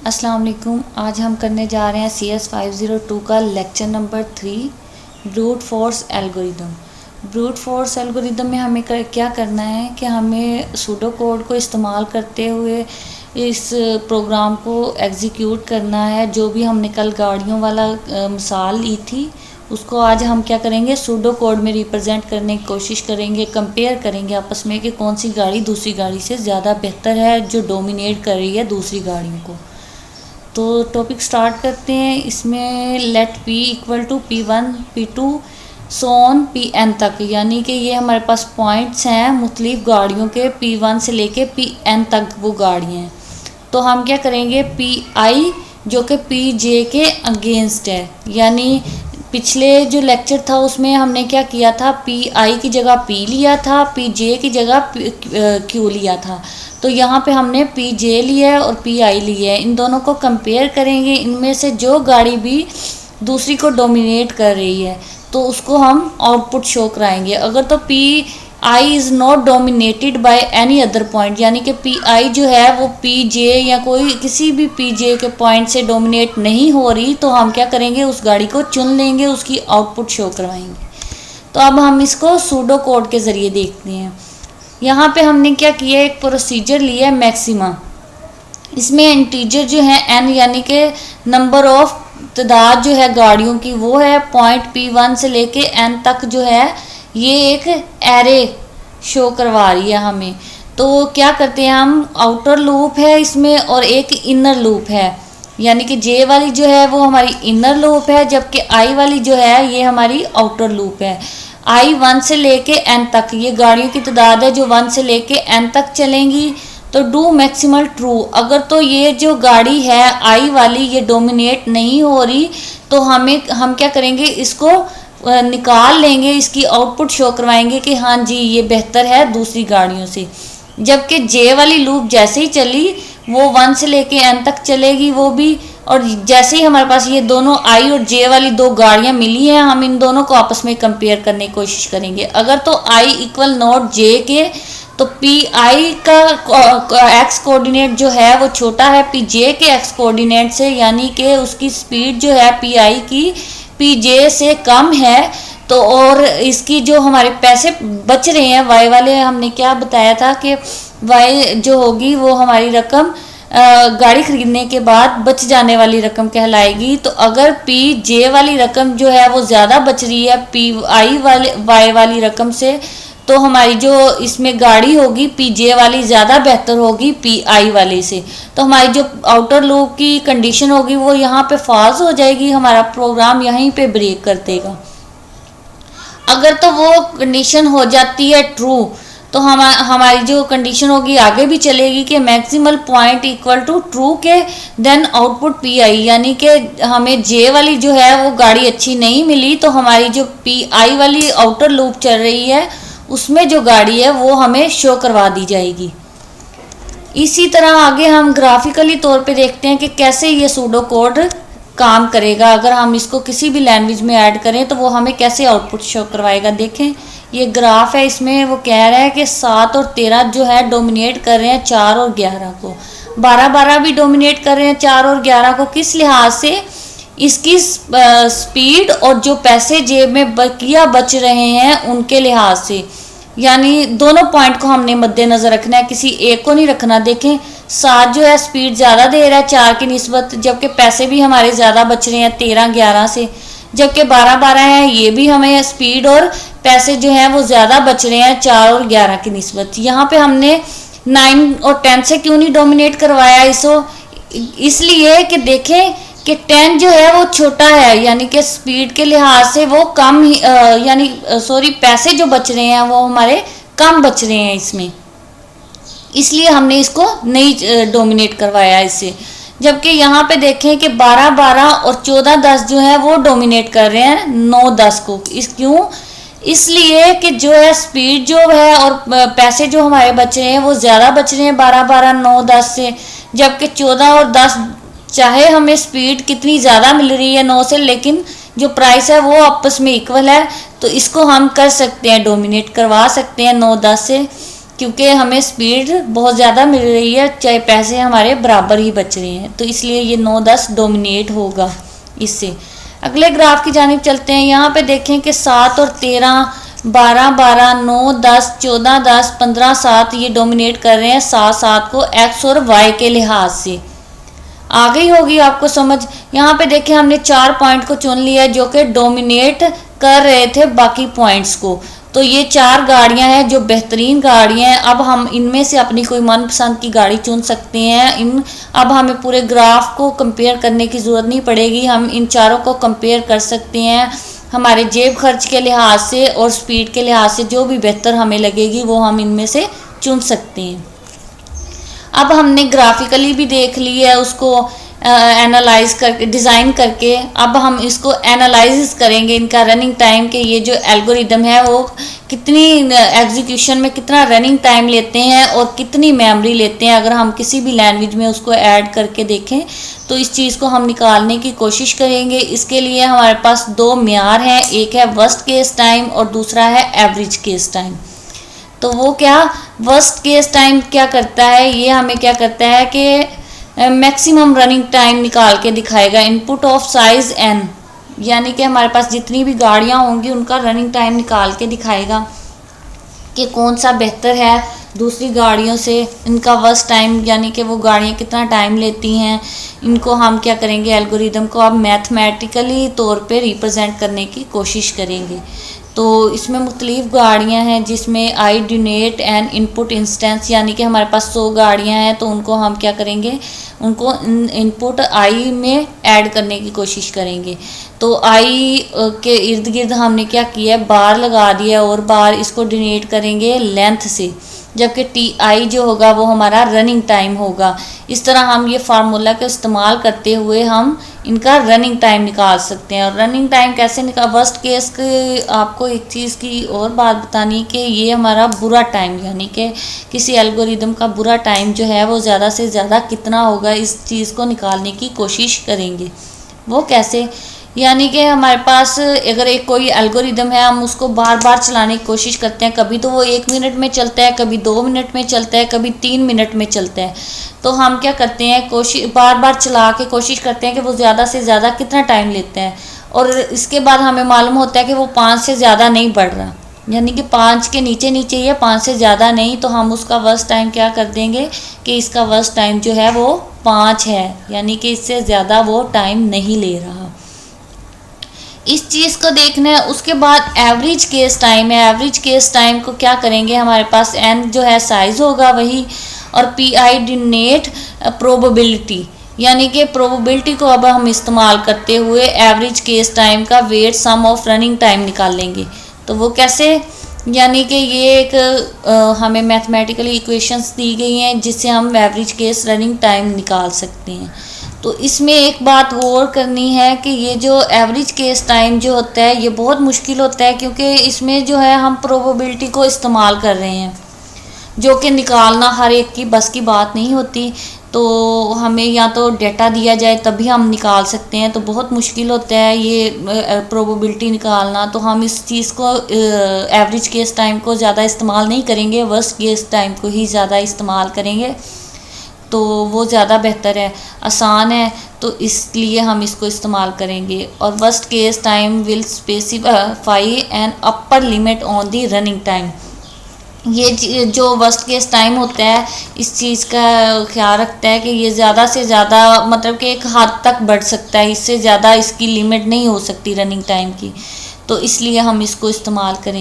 अस्सलाम वालेकुम। आज हम करने जा रहे हैं CS 502 का lecture number 3 brute force algorithm. Brute force algorithm में हमें क्या करना है कि हमें सूडो कोड को इस्तेमाल करते हुए इस प्रोग्राम को एग्जीक्यूट करना है। जो भी हमने कल गाड़ियों वाला मिसाल ली थी उसको आज हम क्या करेंगे, सूडो कोड में रिप्रेजेंट करने की कोशिश करेंगे। कंपेयर करेंगे आपस में कि कौन सी गाड़ी दूसरी गाड़ी से ज़्यादा बेहतर है, जो डोमिनेट कर रही है दूसरी गाड़ियों को। तो टॉपिक स्टार्ट करते हैं। इसमें let p equal to P1 P2 so on Pn तक, यानी कि ये हमारे पास पॉइंट्स हैं मुख्तलिफ गाड़ियों के, P1 से लेके Pn तक वो गाड़ियाँ हैं। तो हम क्या करेंगे, Pi जो कि Pj के अगेंस्ट है, यानी पिछले जो लेक्चर था उसमें हमने क्या किया था, Pi की जगह P लिया था, Pj की जगह Q लिया था। तो यहाँ पे हमने Pj लिया है और Pi लिया है। इन दोनों को कंपेयर करेंगे। इनमें से जो गाड़ी भी दूसरी को डोमिनेट कर रही है तो उसको हम आउटपुट शो कराएंगे। अगर तो Pi is not dominated by any other point, यानी कि Pi जो है वो Pj या कोई किसी भी Pj के पॉइंट से डोमिनेट नहीं हो रही, तो हम क्या करेंगे, उस गाड़ी को चुन लेंगे, उसकी आउटपुट शो करवाएंगे। तो अब हम इसको सूडो कोड के ज़रिए देखते हैं। यहाँ पे हमने क्या किया, एक प्रोसीजर लिया है मैक्सिमा। इसमें इंटीजर जो है n, यानी कि नंबर ऑफ तादाद जो है गाड़ियों की वो है। पॉइंट P1 से लेके n तक जो है ये एक एरे शो करवा रही है हमें। तो क्या करते हैं हम, आउटर लूप है इसमें और एक इनर लूप है, यानी कि J वाली जो है वो हमारी इनर लूप है, जबकि I वाली जो है ये हमारी आउटर लूप है। I 1 से लेके n तक ये गाड़ियों की तादाद है जो 1 से लेके n तक चलेंगी। तो डू मैक्सिमल ट्रू, अगर तो ये जो गाड़ी है I वाली ये डोमिनेट नहीं हो रही तो हम क्या करेंगे, इसको निकाल लेंगे, इसकी आउटपुट शो करवाएंगे कि हाँ जी ये बेहतर है दूसरी गाड़ियों से। जबकि J वाली लूप जैसे ही चली वो 1 से लेके n तक चलेगी वो भी, और जैसे ही हमारे पास ये दोनों I और J वाली दो गाड़ियाँ मिली हैं, हम इन दोनों को आपस में कंपेयर करने की कोशिश करेंगे। अगर तो I इक्वल नॉट J के तो Pi का एक्स कोऑर्डिनेट जो है वो छोटा है Pj के एक्स कोऑर्डिनेट से, यानी कि उसकी स्पीड जो है Pi की Pj से कम है। तो और इसकी जो हमारे पैसे बच रहे हैं y वाले, हमने क्या बताया था कि y जो होगी वो हमारी रकम गाड़ी खरीदने के बाद बच जाने वाली रकम कहलाएगी। तो अगर Pj वाली रकम जो है वो ज़्यादा बच रही है Pi वाले y वाली रकम से, तो हमारी जो इसमें गाड़ी होगी Pj वाली ज़्यादा बेहतर होगी Pi वाले से। तो हमारी जो आउटर लूप की कंडीशन होगी वो यहाँ पे फॉल्स हो जाएगी, हमारा प्रोग्राम यहीं पे ब्रेक कर देगा। अगर तो वो कंडीशन हो जाती है ट्रू तो हमारी जो कंडीशन होगी आगे भी चलेगी कि maximal point equal to true के देन आउटपुट Pi, यानी कि हमें J वाली जो है वो गाड़ी अच्छी नहीं मिली तो हमारी जो Pi वाली आउटर लूप चल रही है उसमें जो गाड़ी है वो हमें शो करवा दी जाएगी। इसी तरह आगे हम ग्राफिकली तौर पे देखते हैं कि कैसे ये सूडो कोड काम करेगा। अगर हम इसको किसी भी लैंग्वेज में ऐड करें तो वो हमें कैसे आउटपुट शो करवाएगा। देखें ये ग्राफ है, इसमें वो कह रहा है कि 7 और 13 जो है डोमिनेट कर रहे हैं 4 और 11 को, 12 भी डोमिनेट कर रहे हैं 4 और 11 को। किस लिहाज से, इसकी स्पीड और जो पैसे जेब में बकिया बच रहे हैं उनके लिहाज से, यानी दोनों पॉइंट को हमने मद्देनज़र रखना है, किसी एक को नहीं रखना। देखें 7 जो है स्पीड ज़्यादा दे रहा है 4 की निस्बत, जबकि पैसे भी हमारे ज़्यादा बच रहे हैं 13-11 से। जबकि 12-12 है, ये भी हमें स्पीड और पैसे जो हैं वो ज़्यादा बच रहे हैं 4 और 11 की निस्बत। यहाँ पे हमने 9 और 10 से क्यों नहीं डोमिनेट करवाया इसको, इसलिए कि देखें कि 10 जो है वो छोटा है, यानी कि स्पीड के लिहाज से वो कम ही पैसे जो बच रहे हैं वो हमारे कम बच रहे हैं इसमें, इसलिए हमने इसको नहीं डोमिनेट करवाया इससे। जबकि यहाँ पे देखें कि 12-12 और 14-10 जो है वो डोमिनेट कर रहे हैं 9-10 को। क्यों, इसलिए कि जो है स्पीड जो है और पैसे जो हमारे बच रहे हैं वो ज़्यादा बच रहे हैं 12-12 9-10 से, जबकि 14 और 10 चाहे हमें स्पीड कितनी ज़्यादा मिल रही है 9 से, लेकिन जो प्राइस है वो आपस में इक्वल है। तो इसको हम कर सकते हैं, डोमिनेट करवा सकते हैं 9-10 से, क्योंकि हमें स्पीड बहुत ज़्यादा मिल रही है, चाहे पैसे हमारे बराबर ही बच रहे हैं, तो इसलिए ये 9-10 डोमिनेट होगा इससे। अगले ग्राफ की जानिब चलते हैं। यहाँ पे देखें कि 7 और 13, 12-12, 9-10, 14-10, 15-7 ये डोमिनेट कर रहे हैं 7-7 को एक्स और वाई के लिहाज से। आ गई होगी आपको समझ। यहाँ पे देखें हमने 4 पॉइंट को चुन लिया जो कि डोमिनेट कर रहे थे बाकी पॉइंट्स को। तो ये 4 गाड़ियां हैं जो बेहतरीन गाड़ियां हैं। अब हम इनमें से अपनी कोई मनपसंद की गाड़ी चुन सकते हैं। अब हमें पूरे ग्राफ को कंपेयर करने की ज़रूरत नहीं पड़ेगी, हम इन चारों को कंपेयर कर सकते हैं हमारे जेब खर्च के लिहाज से और स्पीड के लिहाज से। जो भी बेहतर हमें लगेगी वो हम इनमें से चुन सकते हैं। अब हमने ग्राफिकली भी देख लिया है उसको एनालाइज करके, डिज़ाइन करके। अब हम इसको एनालाइज करेंगे इनका रनिंग टाइम के ये जो एल्गोरिदम है वो कितनी एग्जीक्यूशन में कितना रनिंग टाइम लेते हैं और कितनी मेमोरी लेते हैं। अगर हम किसी भी लैंग्वेज में उसको ऐड करके देखें तो इस चीज़ को हम निकालने की कोशिश करेंगे। इसके लिए हमारे पास 2 म्यार हैं, एक है वर्स्ट केस टाइम और दूसरा है एवरेज केस टाइम। तो वो क्या वर्स्ट केस टाइम क्या करता है, ये हमें क्या करता है कि मैक्सिमम रनिंग टाइम निकाल के दिखाएगा इनपुट ऑफ साइज n, यानी कि हमारे पास जितनी भी गाड़ियां होंगी उनका रनिंग टाइम निकाल के दिखाएगा कि कौन सा बेहतर है दूसरी गाड़ियों से। इनका वर्स्ट टाइम यानी कि वो गाड़ियां कितना टाइम लेती हैं, इनको हम क्या करेंगे एल्गोरिदम को अब मैथमेटिकली तौर पे रिप्रेजेंट करने की कोशिश करेंगे। तो इसमें मुख्तलिफ गाड़ियां हैं जिसमें आई डोनेट एंड इनपुट इंस्टेंस, यानी कि हमारे पास 100 गाड़ियां हैं तो उनको हम क्या करेंगे, उनको इनपुट आई में ऐड करने की कोशिश करेंगे। तो आई के इर्द गिर्द हमने क्या किया है, बार लगा दिया और बार इसको डोनेट करेंगे लेंथ से, जबकि टी आई जो होगा वो हमारा रनिंग टाइम होगा। इस तरह हम ये फार्मूला का इस्तेमाल करते हुए हम इनका रनिंग टाइम निकाल सकते हैं। और रनिंग टाइम कैसे निकाल, वर्स्ट केस के आपको एक चीज़ की और बात बतानी कि ये हमारा बुरा टाइम, यानी कि किसी एल्गोरिदम का बुरा टाइम जो है वो ज़्यादा से ज़्यादा कितना होगा, इस चीज़ को निकालने की कोशिश करेंगे। वो कैसे, यानी कि हमारे पास अगर एक कोई एल्गोरिदम है, हम उसको बार बार चलाने की कोशिश करते हैं, कभी तो वो 1 मिनट में चलता है, कभी 2 मिनट में चलता है, कभी 3 मिनट में चलता है। तो हम क्या करते हैं, बार बार चला के कोशिश करते हैं कि वो ज़्यादा से ज़्यादा कितना टाइम लेते हैं, और इसके बाद हमें मालूम होता है कि वो 5 से ज़्यादा नहीं बढ़ रहा, यानी कि 5 के नीचे नीचे ही है, 5 से ज़्यादा नहीं। तो हम उसका वर्स्ट टाइम क्या कर देंगे कि इसका वर्स्ट टाइम जो है वो 5 है, यानी कि इससे ज़्यादा वो टाइम नहीं ले रहा। इस चीज़ को देखना है। उसके बाद एवरेज केस टाइम है। एवरेज केस टाइम को क्या करेंगे, हमारे पास n जो है साइज़ होगा वही, और पी आई डिनेट प्रोबेबिलिटी, यानी कि प्रोबेबिलिटी को अब हम इस्तेमाल करते हुए एवरेज केस टाइम का weight sum of running time निकाल लेंगे। तो वो कैसे, यानी कि ये एक हमें मैथमेटिकली इक्वेशंस दी गई हैं जिससे हम एवरेज केस रनिंग टाइम निकाल सकते हैं। तो इसमें एक बात गौर करनी है कि ये जो एवरेज केस टाइम जो होता है ये बहुत मुश्किल होता है, क्योंकि इसमें जो है हम प्रोबेबिलिटी को इस्तेमाल कर रहे हैं, जो कि निकालना हर एक की बस की बात नहीं होती। तो हमें या तो डेटा दिया जाए तभी हम निकाल सकते हैं, तो बहुत मुश्किल होता है ये प्रोबेबिलिटी निकालना। तो हम इस चीज़ को एवरेज केस टाइम को ज़्यादा इस्तेमाल नहीं करेंगे, वर्स्ट केस टाइम को ही ज़्यादा इस्तेमाल करेंगे, तो वो ज़्यादा बेहतर है, आसान है, तो इसलिए हम इसको इस्तेमाल करेंगे। और worst case time will specify an upper limit on the running time. ये जो वर्स्ट केस टाइम होता है इस चीज़ का ख्याल रखता है कि ये ज़्यादा से ज़्यादा मतलब कि एक हद तक बढ़ सकता है, इससे ज़्यादा इसकी लिमिट नहीं हो सकती रनिंग टाइम की, तो इसलिए हम इसको इस्तेमाल करें।